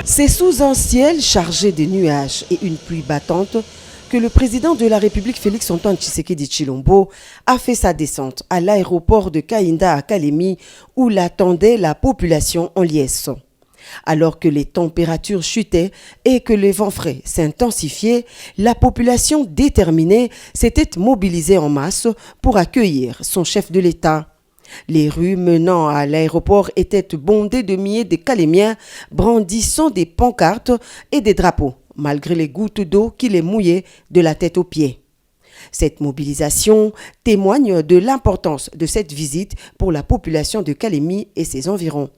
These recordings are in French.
C'est sous un ciel chargé de nuages et une pluie battante que le président de la République, Félix-Antoine Tshisekedi Tshilombo, a fait sa descente à l'aéroport de Kainda à Kalemi où l'attendait la population en liesse. Alors que les températures chutaient et que les vents frais s'intensifiaient, la population déterminée s'était mobilisée en masse pour accueillir son chef de l'État. Les rues menant à l'aéroport étaient bondées de milliers de Calémiens brandissant des pancartes et des drapeaux, malgré les gouttes d'eau qui les mouillaient de la tête aux pieds. Cette mobilisation témoigne de l'importance de cette visite pour la population de Kalemi et ses environs.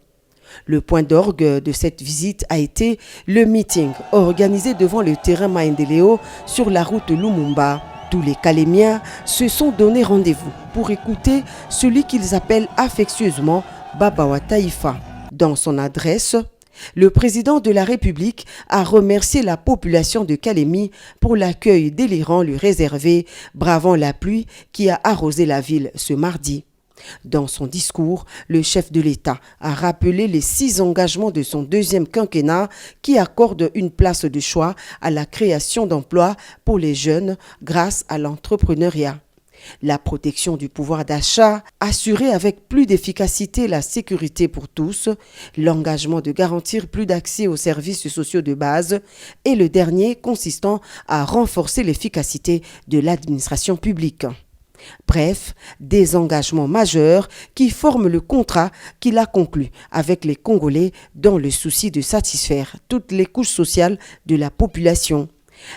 Le point d'orgue de cette visite a été le meeting organisé devant le terrain Maendeleo sur la route Lumumba. Tous les Calémiens se sont donné rendez-vous pour écouter celui qu'ils appellent affectueusement Baba Taïfa. Dans son adresse, le président de la République a remercié la population de Kalemi pour l'accueil délirant lui réservé, bravant la pluie qui a arrosé la ville ce mardi. Dans son discours, le chef de l'État a rappelé les 6 engagements de son deuxième quinquennat qui accordent une place de choix à la création d'emplois pour les jeunes grâce à l'entrepreneuriat. La protection du pouvoir d'achat, assurer avec plus d'efficacité la sécurité pour tous, l'engagement de garantir plus d'accès aux services sociaux de base et le dernier consistant à renforcer l'efficacité de l'administration publique. Bref, des engagements majeurs qui forment le contrat qu'il a conclu avec les Congolais dans le souci de satisfaire toutes les couches sociales de la population.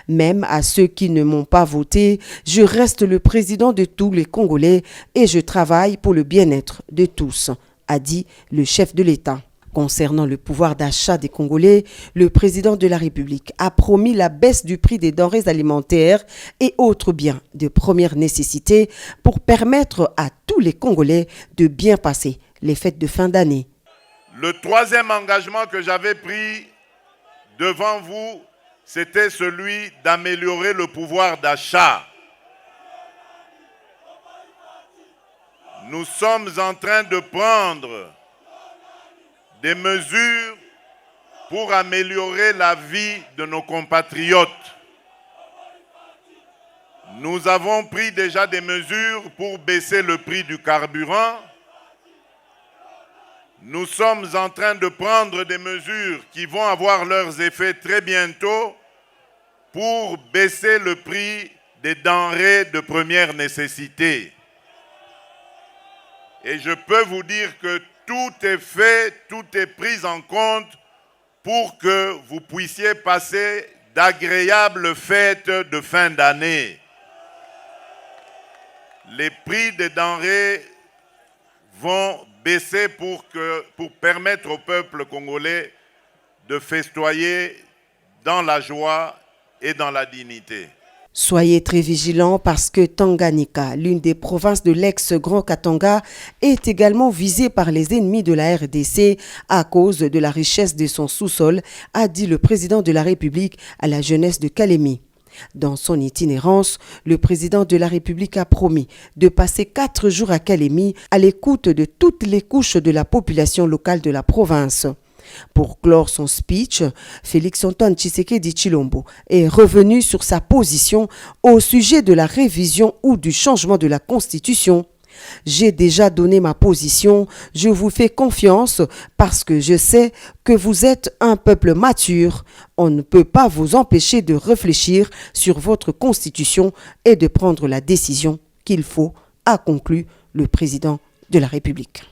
Même à ceux qui ne m'ont pas voté, je reste le président de tous les Congolais et je travaille pour le bien-être de tous, a dit le chef de l'État. Concernant le pouvoir d'achat des Congolais, le président de la République a promis la baisse du prix des denrées alimentaires et autres biens de première nécessité pour permettre à tous les Congolais de bien passer les fêtes de fin d'année. Le troisième engagement que j'avais pris devant vous, c'était celui d'améliorer le pouvoir d'achat. Nous sommes en train de prendre des mesures pour améliorer la vie de nos compatriotes. Nous avons pris déjà des mesures pour baisser le prix du carburant. Nous sommes en train de prendre des mesures qui vont avoir leurs effets très bientôt pour baisser le prix des denrées de première nécessité. Et je peux vous dire que tout est fait, tout est pris en compte pour que vous puissiez passer d'agréables fêtes de fin d'année. Les prix des denrées vont baisser pour permettre au peuple congolais de festoyer dans la joie et dans la dignité. Soyez très vigilants parce que Tanganyika, l'une des provinces de l'ex-Grand Katanga, est également visée par les ennemis de la RDC à cause de la richesse de son sous-sol, a dit le président de la République à la jeunesse de Kalemi. Dans son itinérance, le président de la République a promis de passer 4 jours à Kalemi à l'écoute de toutes les couches de la population locale de la province. Pour clore son speech, Félix-Antoine Tshisekedi Tshilombo est revenu sur sa position au sujet de la révision ou du changement de la Constitution. J'ai déjà donné ma position, je vous fais confiance parce que je sais que vous êtes un peuple mature. On ne peut pas vous empêcher de réfléchir sur votre Constitution et de prendre la décision qu'il faut, a conclu le président de la République.